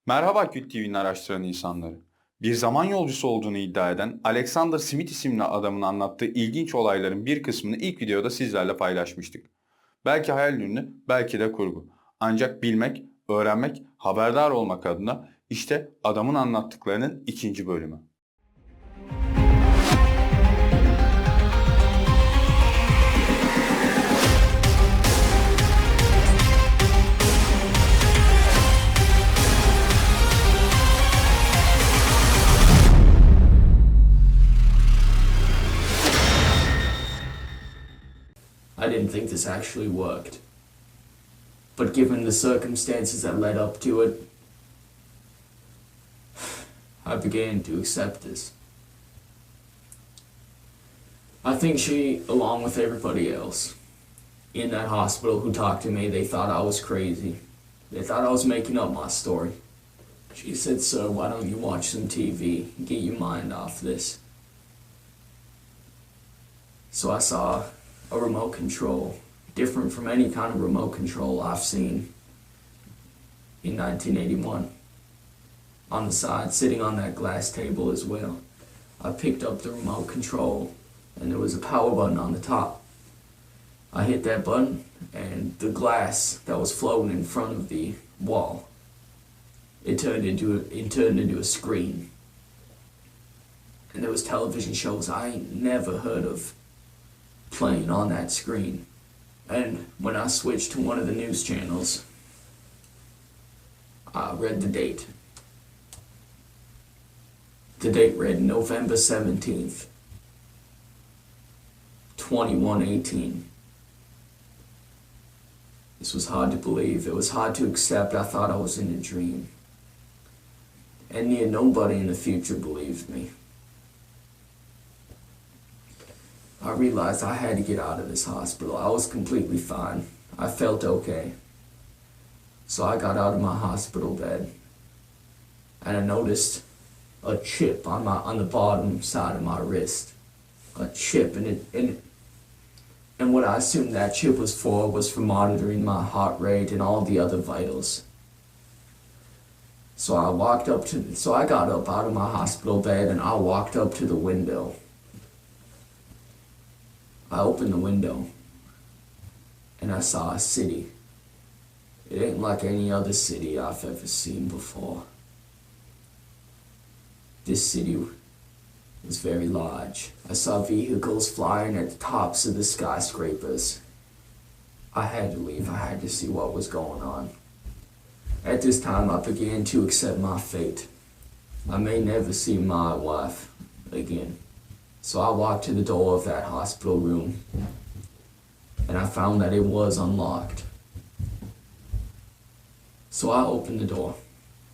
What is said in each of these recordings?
Merhaba Kült TV'nin araştıran insanları. Bir zaman yolcusu olduğunu iddia eden Alexander Smith isimli adamın anlattığı ilginç olayların bir kısmını ilk videoda sizlerle paylaşmıştık. Belki hayal ürünü, belki de kurgu. Ancak bilmek, öğrenmek, haberdar olmak adına işte adamın anlattıklarının 2. bölümü. I didn't think this actually worked. But given the circumstances that led up to it, I began to accept this. I think she, along with everybody else in that hospital who talked to me, they thought I was crazy. They thought I was making up my story. She said, "Sir, why don't you watch some TV and get your mind off this?" So I saw a remote control, different from any kind of remote control I've seen in 1981. On the side, sitting on that glass table as well. I picked up the remote control and there was a power button on the top. I hit that button and the glass that was floating in front of the wall, it turned into a screen. And there was television shows I ain't never heard of playing on that screen. And when I switched to one of the news channels, I read the date. The date read November 17th, 2118. This was hard to believe. It was hard to accept. I thought I was in a dream. And near nobody in the future believed me. I realized I had to get out of this hospital. I was completely fine. I felt okay. So I got out of my hospital bed and I noticed a chip on the bottom side of my wrist. A chip, and what I assumed that chip was for monitoring my heart rate and all the other vitals. So I got up out of my hospital bed and I walked up to the window. I opened the window and I saw a city. It ain't like any other city I've ever seen before. This city was very large. I saw vehicles flying at the tops of the skyscrapers. I had to leave. I had to see what was going on. At this time, I began to accept my fate. I may never see my wife again. So I walked to the door of that hospital room and I found that it was unlocked. So I opened the door.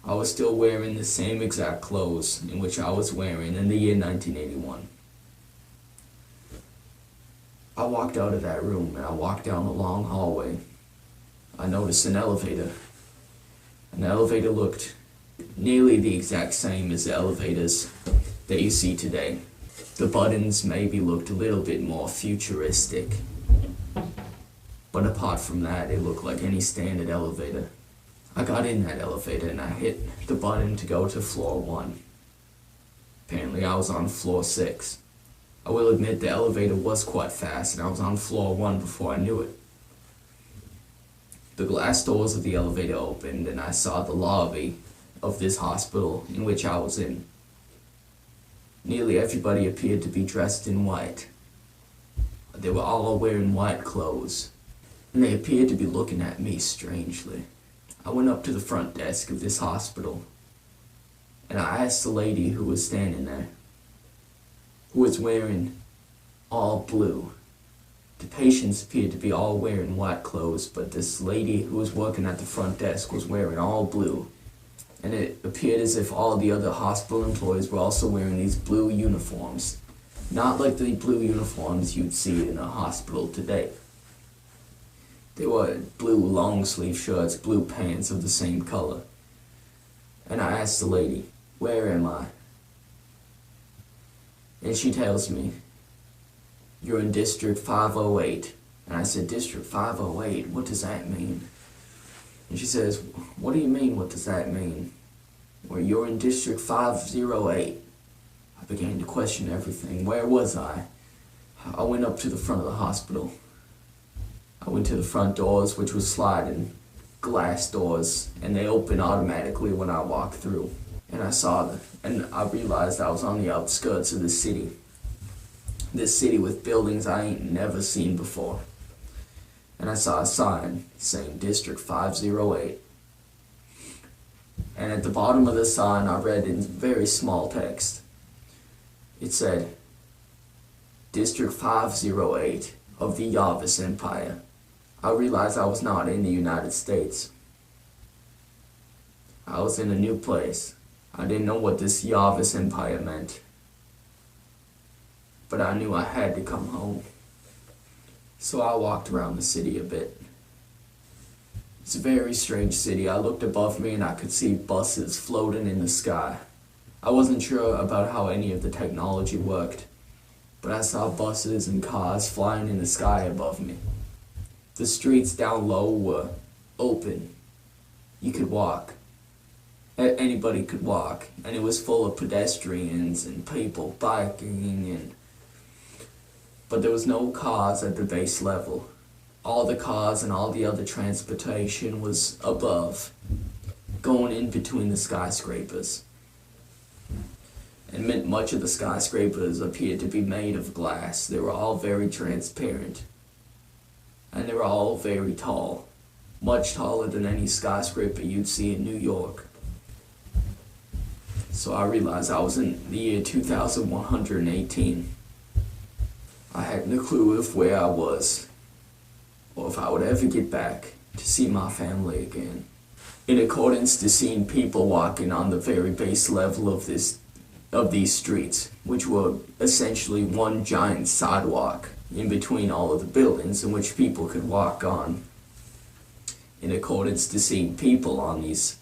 I was still wearing the same exact clothes in which I was wearing in the year 1981. I walked out of that room and I walked down a long hallway. I noticed an elevator. And the elevator looked nearly the exact same as the elevators that you see today. The buttons maybe looked a little bit more futuristic. But apart from that, it looked like any standard elevator. I got in that elevator and I hit the button to go to floor 1. Apparently I was on floor 6. I will admit the elevator was quite fast and I was on floor 1 before I knew it. The glass doors of the elevator opened and I saw the lobby of this hospital in which I was in. Nearly everybody appeared to be dressed in white. They were all wearing white clothes, and they appeared to be looking at me strangely. I went up to the front desk of this hospital, and I asked the lady who was standing there, who was wearing all blue. The patients appeared to be all wearing white clothes, but this lady who was working at the front desk was wearing all blue. And it appeared as if all the other hospital employees were also wearing these blue uniforms. Not like the blue uniforms you'd see in a hospital today. They were blue long sleeve shirts, blue pants of the same color. And I asked the lady, "Where am I?" And she tells me, "You're in District 508. And I said, "District 508? What does that mean?" And she says, "What do you mean, what does that mean?" Well, you're in District 508. I began to question everything. Where was I? I went up to the front of the hospital. I went to the front doors, which was sliding glass doors, and they open automatically when I walked through. And I realized I was on the outskirts of the city. This city with buildings I ain't never seen before. And I saw a sign saying District 508. And at the bottom of the sign I read in very small text. It said, District 508 of the Yavis Empire. I realized I was not in the United States. I was in a new place. I didn't know what this Yavis Empire meant. But I knew I had to come home. So I walked around the city a bit. It's a very strange city. I looked above me and I could see buses floating in the sky. I wasn't sure about how any of the technology worked, but I saw buses and cars flying in the sky above me. The streets down low were open. You could walk. Anybody could walk, and it was full of pedestrians and people biking but there was no cars at the base level. All the cars and all the other transportation was above, going in between the skyscrapers. And much of the skyscrapers appeared to be made of glass. They were all very transparent. And they were all very tall. Much taller than any skyscraper you'd see in New York. So I realized I was in the year 2118. I had no clue of where I was, or if I would ever get back to see my family again. In accordance to seeing people walking on the very base level of these streets, which were essentially one giant sidewalk in between all of the buildings in which people could walk on. In accordance to seeing people on these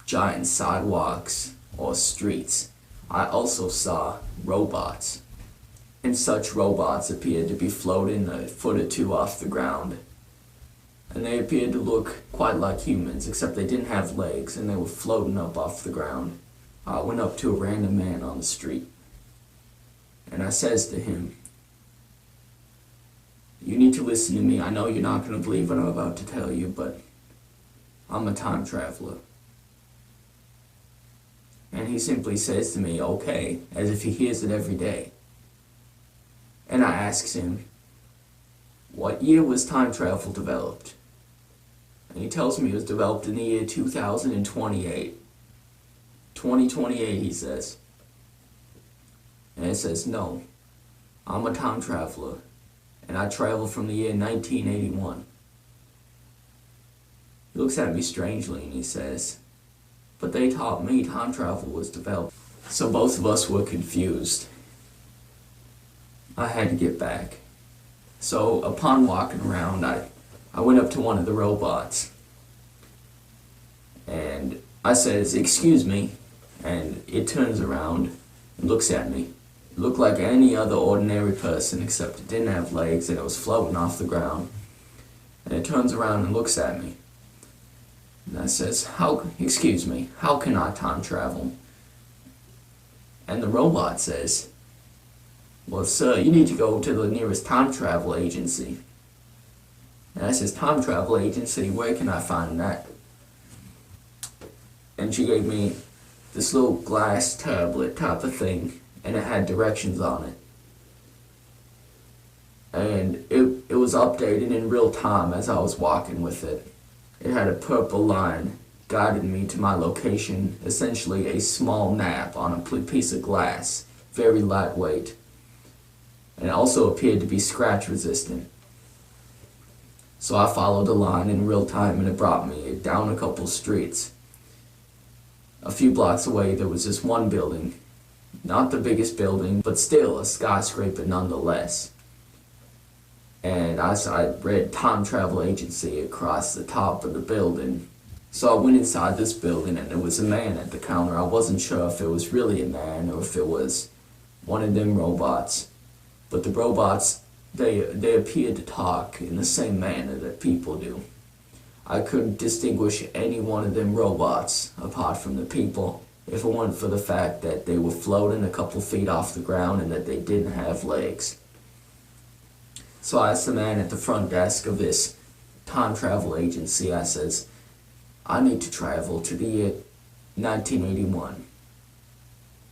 giant sidewalks or streets, I also saw robots. And such robots appeared to be floating a foot or two off the ground. And they appeared to look quite like humans, except they didn't have legs and they were floating up off the ground. I went up to a random man on the street. And I says to him, you need to listen to me. I know you're not going to believe what I'm about to tell you, but I'm a time traveler. And he simply says to me, okay, as if he hears it every day. And I asks him, what year was time travel developed? And he tells me it was developed in the year 2028. 2028, he says. And I says, no, I'm a time traveler, and I travel from the year 1981. He looks at me strangely and he says, but they taught me time travel was developed. So both of us were confused. I had to get back. So upon walking around, I went up to one of the robots. And I says, excuse me. And it turns around and looks at me. It looked like any other ordinary person, except it didn't have legs and it was floating off the ground. And it turns around and looks at me. And I says, excuse me, how can I time travel? And the robot says, well, sir, you need to go to the nearest time travel agency. And I says, time travel agency, where can I find that? And she gave me this little glass tablet type of thing, and it had directions on it. And it was updated in real time as I was walking with it. It had a purple line guiding me to my location, essentially a small map on a piece of glass, very lightweight. And it also appeared to be scratch resistant. So I followed the line in real time and it brought me down a couple streets. A few blocks away there was this one building. Not the biggest building, but still a skyscraper nonetheless. And I read time travel agency across the top of the building. So I went inside this building and there was a man at the counter. I wasn't sure if it was really a man or if it was one of them robots. But the robots, they appeared to talk in the same manner that people do. I couldn't distinguish any one of them robots apart from the people if it weren't for the fact that they were floating a couple feet off the ground and that they didn't have legs. So I asked the man at the front desk of this time travel agency, I says, I need to travel to the year 1981.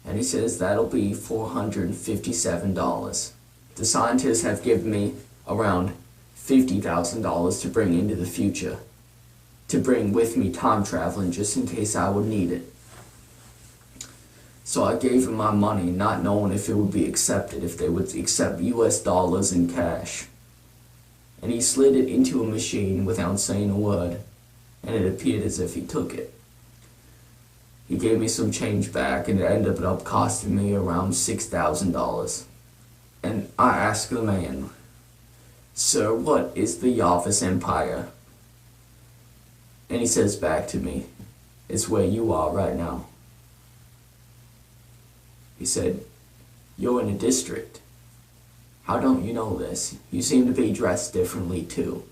And he says, that'll be $457. The scientists have given me around $50,000 to bring into the future, to bring with me time traveling just in case I would need it. So I gave him my money, not knowing if it would be accepted, if they would accept US dollars in cash. And he slid it into a machine without saying a word, and it appeared as if he took it. He gave me some change back, and it ended up costing me around $6,000. And I asked the man, Sir, what is the Yavis Empire? And he says back to me, it's where you are right now. He said, you're in a district. How don't you know this? You seem to be dressed differently too.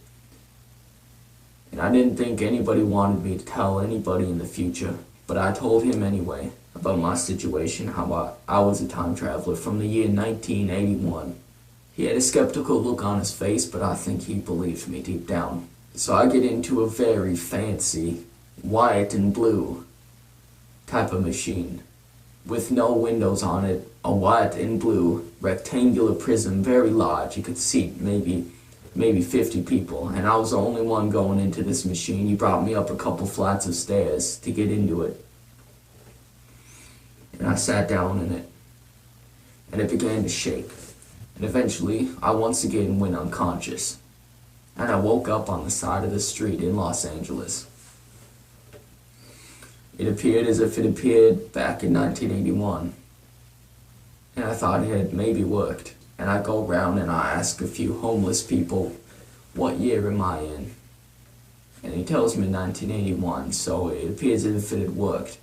And I didn't think anybody wanted me to tell anybody in the future, but I told him anyway about my situation, how I was a time traveler from the year 1981. He had a skeptical look on his face, but I think he believed me deep down. So I get into a very fancy white and blue type of machine with no windows on it, a white and blue rectangular prism, very large. You could seat maybe 50 people, and I was the only one going into this machine. He brought me up a couple flights of stairs to get into it. And I sat down in it, and it began to shake. And eventually, I once again went unconscious. And I woke up on the side of the street in Los Angeles. It appeared as if it appeared back in 1981. And I thought it had maybe worked. And I go around and I ask a few homeless people, what year am I in? And he tells me 1981, so it appears as if it had worked.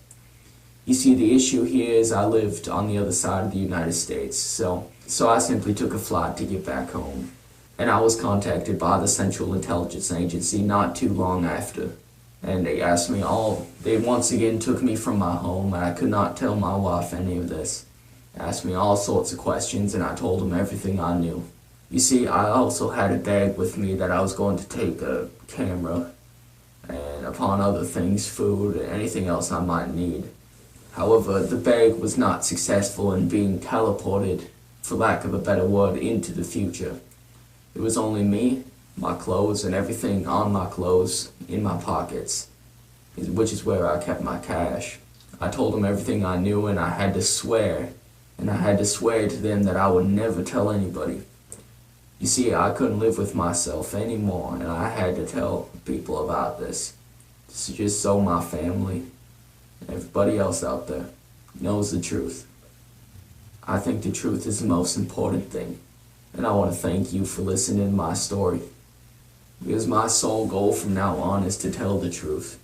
You see, the issue here is I lived on the other side of the United States, so I simply took a flight to get back home. And I was contacted by the Central Intelligence Agency not too long after. And they asked me they once again took me from my home, and I could not tell my wife any of this. They asked me all sorts of questions, and I told them everything I knew. You see, I also had a bag with me that I was going to take a camera, and upon other things, food, and anything else I might need. However, the bag was not successful in being teleported, for lack of a better word, into the future. It was only me, my clothes, and everything on my clothes in my pockets, which is where I kept my cash. I told them everything I knew, and I had to swear to them that I would never tell anybody. You see, I couldn't live with myself anymore, and I had to tell people about this. Just so my family and everybody else out there knows the truth. I think the truth is the most important thing. And I want to thank you for listening to my story. Because my sole goal from now on is to tell the truth.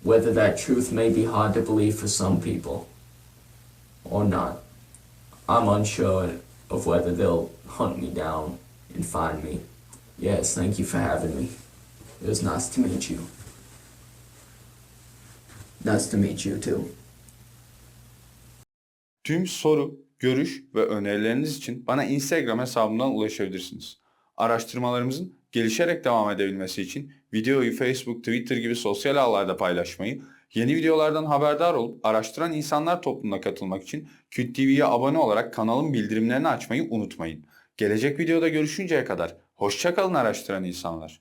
Whether that truth may be hard to believe for some people or not. I'm unsure of whether they'll hunt me down and find me. Yes, thank you for having me. It was nice to meet you. Nice to meet you too. Tüm soru, görüş ve önerileriniz için bana Instagram hesabımdan ulaşabilirsiniz. Araştırmalarımızın gelişerek devam edebilmesi için videoyu Facebook, Twitter gibi sosyal ağlarda paylaşmayı, yeni videolardan haberdar olup araştıran insanlar topluluğuna katılmak için Küt TV'ye abone olarak kanalın bildirimlerini açmayı unutmayın. Gelecek videoda görüşünceye kadar hoşça kalın araştıran insanlar.